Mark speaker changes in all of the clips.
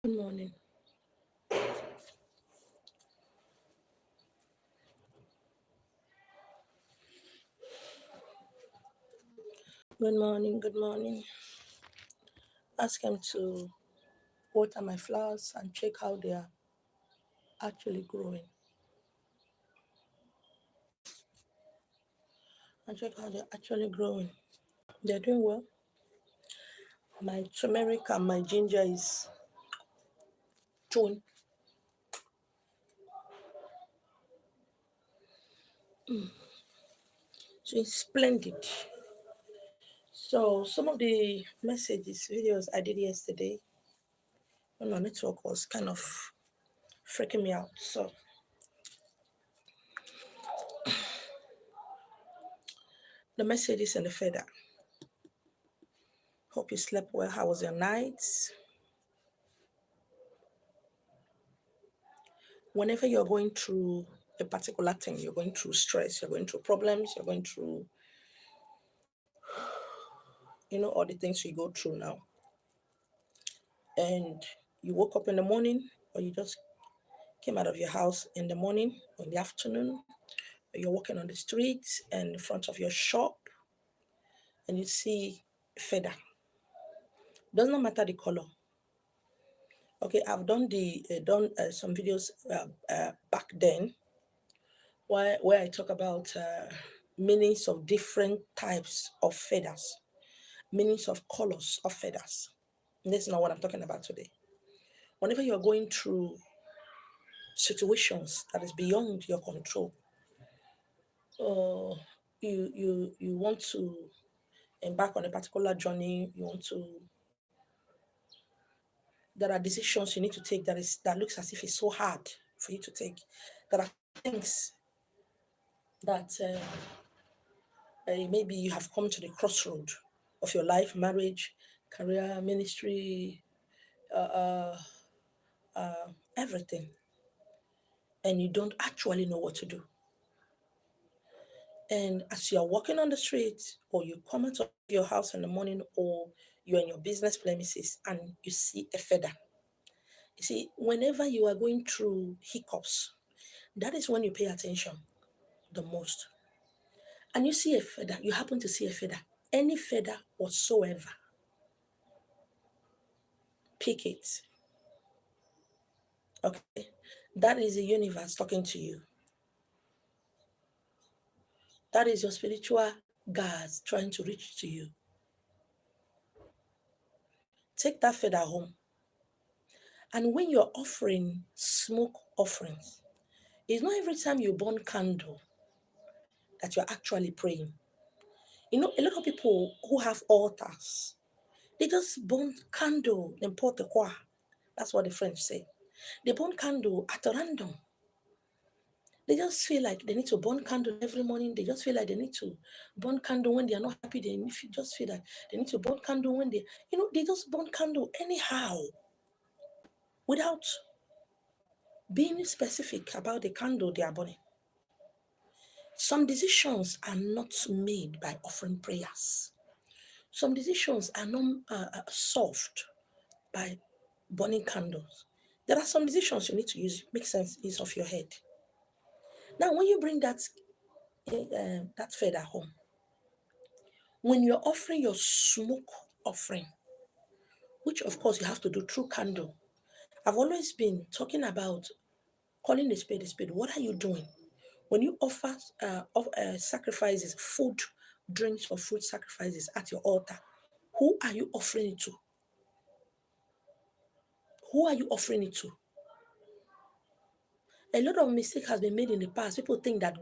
Speaker 1: Good morning. Good morning. Good morning. Ask him to water my flowers and check how they are actually growing. And check how they're actually growing. They're doing well. My turmeric and my ginger is doing. So it's splendid. So some of the messages, videos I did yesterday on my network was kind of freaking me out. So the messages and the feather. Hope you slept well. How was your night? Whenever you're going through a particular thing, you're going through stress, you're going through problems, you're going through, all the things you go through now. And you woke up in the morning, or you just came out of your house in the morning or in the afternoon, or you're walking on the street and in front of your shop, and you see feather. Does not matter the color. Okay, I've done some videos back then where I talk about meanings of different types of feathers, meanings of colors of feathers. And this is not what I'm talking about today. Whenever you're going through situations that is beyond your control, or you want to embark on a particular journey, you want to there are decisions you need to take that looks as if it's so hard for you to take. There are things that maybe you have come to the crossroad of your life, marriage, career, ministry, everything, and you don't actually know what to do. And as you're walking on the street, or you come out of your house in the morning, or you're in your business premises and you see a feather. You see, whenever you are going through hiccups, that is when you pay attention the most. And you see a feather, you happen to see a feather, any feather whatsoever, pick it. Okay. That is the universe talking to you. That is your spiritual guards trying to reach to you. Take that feather home. And when you're offering smoke offerings, it's not every time you burn candle that you're actually praying. A lot of people who have altars, they just burn candle, n'importe quoi. That's what the French say. They burn candle at random. They just feel like they need to burn candle every morning. They just feel like they need to burn candle when they are not happy. Just feel that they need to burn candle when they just burn candle anyhow without being specific about the candle they are burning. Some decisions are not made by offering prayers. Some decisions are not solved by burning candles. There are some decisions you need to make sense use of your head. Now, when you bring that feather home, when you're offering your smoke offering, which of course you have to do through candle, I've always been talking about calling a spade a spade. What are you doing? When you offer sacrifices, food, drinks, or food sacrifices at your altar, who are you offering it to? Who are you offering it to? A lot of mistake has been made in the past. People think that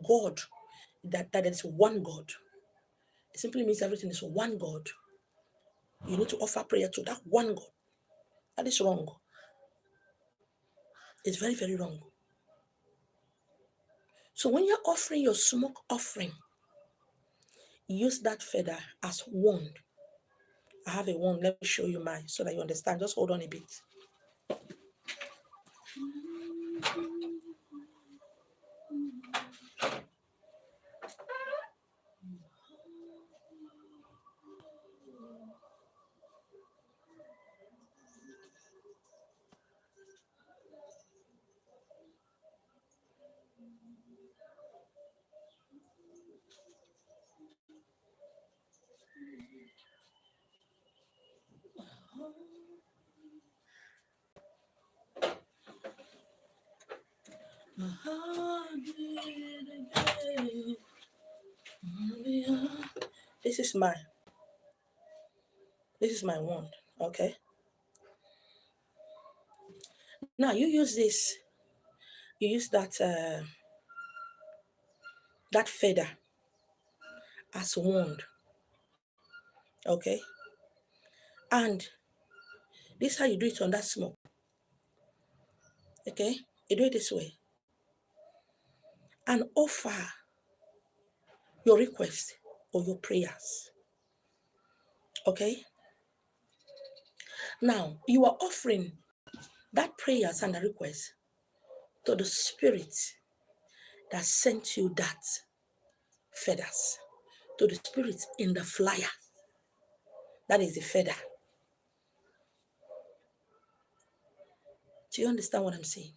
Speaker 1: that there is one God. It simply means everything is one God. You need to offer prayer to that one God. That is wrong. It's very, very wrong. So when you're offering your smoke offering, use that feather as wand. I have a wand. Let me show you mine so that you understand. Just hold on a bit. My heart beat again. This is my wand. Okay. Now you use this. You use that feather as wand. Okay. And this is how you do it on that smoke. Okay. You do it this way. And offer your request or your prayers. Okay. Now you are offering that prayers and the request to the spirit that sent you that feathers, to the spirit in the flyer. That is the feather. Do you understand what I'm saying?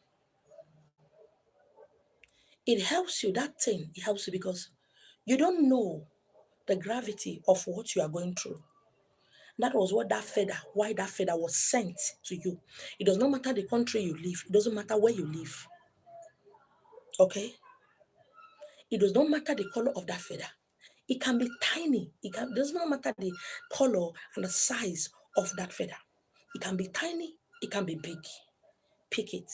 Speaker 1: It helps you, that thing, it helps you because you don't know the gravity of what you are going through. That was what why that feather was sent to you. It does not matter the country you live, it doesn't matter where you live. Okay? It does not matter the color of that feather. It can be tiny. It does not matter the color and the size of that feather. It can be tiny, it can be big. Pick it.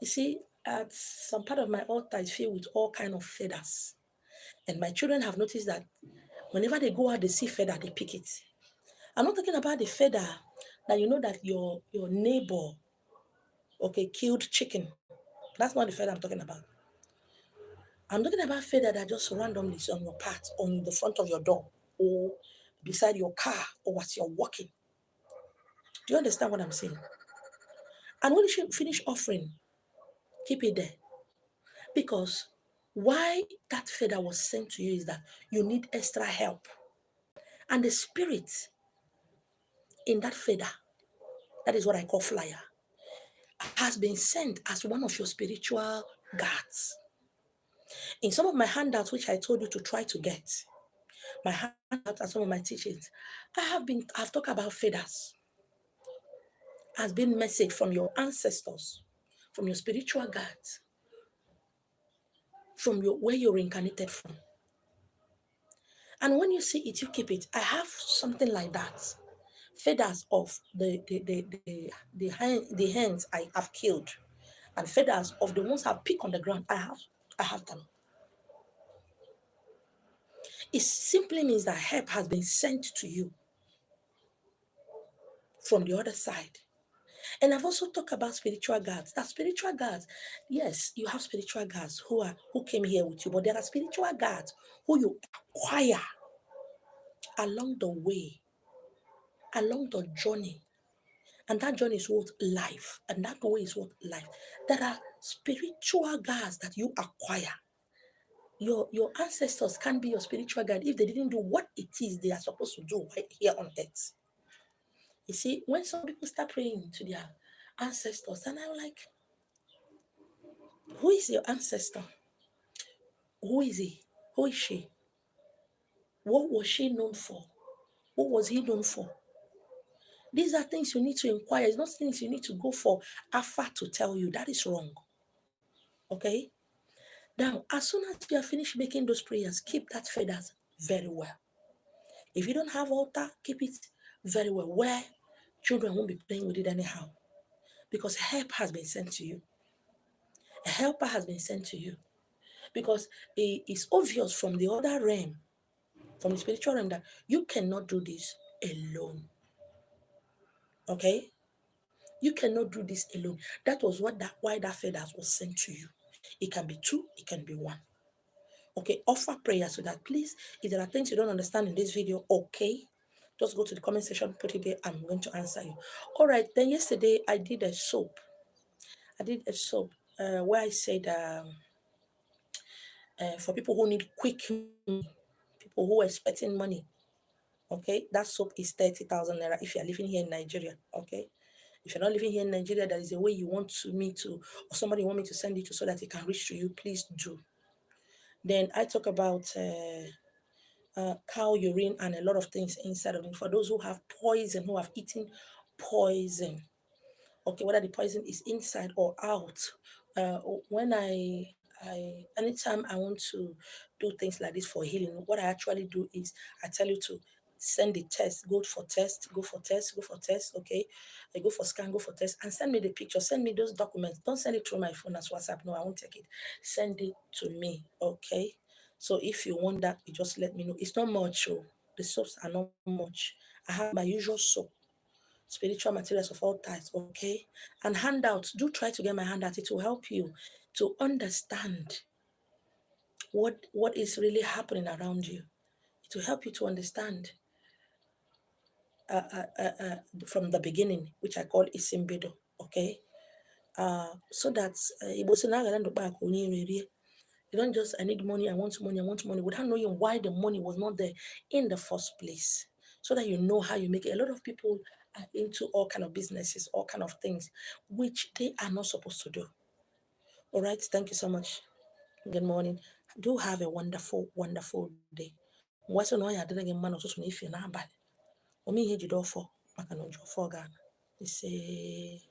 Speaker 1: You see, at some part of my altar is filled with all kind of feathers. And my children have noticed that whenever they go out, they see feather, they pick it. I'm not talking about the feather that you know that your neighbor, okay, killed chicken. That's not the feather I'm talking about. I'm talking about feather that just randomly is on your path, on the front of your door, or beside your car, or as you're walking. Do you understand what I'm saying? And when you finish offering, keep it there. Because why that feather was sent to you is that you need extra help. And the spirit in that feather, that is what I call flyer, has been sent as one of your spiritual guards. In some of my handouts, which I told you to try to get, my handouts and some of my teachings, I've talked about feathers as being message from your ancestors, from your spiritual guards, from where you're reincarnated from. And when you see it, you keep it. I have something like that. Feathers of the hens I have killed, and feathers of the ones I've picked on the ground. I have them. It simply means that help has been sent to you from the other side. And I've also talked about spiritual guards. That spiritual guards, yes, you have spiritual guards who came here with you, but there are spiritual guards who you acquire along the way, along the journey. And that journey is what life, and that way is what life. There are spiritual guards that you acquire. Your ancestors can't be your spiritual guide if they didn't do what it is they are supposed to do right here on earth. You see, when some people start praying to their ancestors, and I'm like, who is your ancestor? Who is he? Who is she? What was she known for? What was he known for? These are things you need to inquire. It's not things you need to go for Alpha to tell you. That is wrong. Okay? Now, as soon as you are finished making those prayers, keep that feathers very well. If you don't have altar, keep it very well, where children won't be playing with it anyhow. Because help has been sent to you. A helper has been sent to you. Because it is obvious from the other realm, from the spiritual realm, that you cannot do this alone. Okay? You cannot do this alone. That was why that feathers was sent to you. It can be two, it can be one. Okay, offer prayer so that please, if there are things you don't understand in this video, okay, just go to the comment section, put it there, I'm going to answer you. All right, then yesterday I did a soap. Where I said for people who need quick money, people who are expecting money. Okay, that soap is 30,000 naira if you're living here in Nigeria. Okay, if you're not living here in Nigeria, there is a way you want me to, or somebody want me to send it to so that it can reach to you, please do. Then I talk about cow urine and a lot of things inside of it. For those who have poison, who have eaten poison, okay, whether the poison is inside or out. When anytime I want to do things like this for healing, what I actually do is I tell you to send the test, go for test, go for test, go for test, okay? I go for scan, go for test, and send me the picture, send me those documents. Don't send it through my phone as WhatsApp. No, I won't take it. Send it to me, okay? So if you want that, you just let me know. It's not much, oh. The soaps are not much. I have my usual soap, spiritual materials of all types, okay? And handouts, do try to get my handout. It will help you to understand what is really happening around you. It will help you to understand from the beginning, which I call Isimbedo, okay? So that it was an back you don't just, I need money, I want money, I want money, without knowing why the money was not there in the first place. So that you know how you make it. A lot of people are into all kind of businesses, all kind of things, which they are not supposed to do. All right, thank you so much. Good morning. Do have a wonderful, wonderful day. What's on your other man or if you're not bad? Omi here, you do for, I can for Ghana. Say.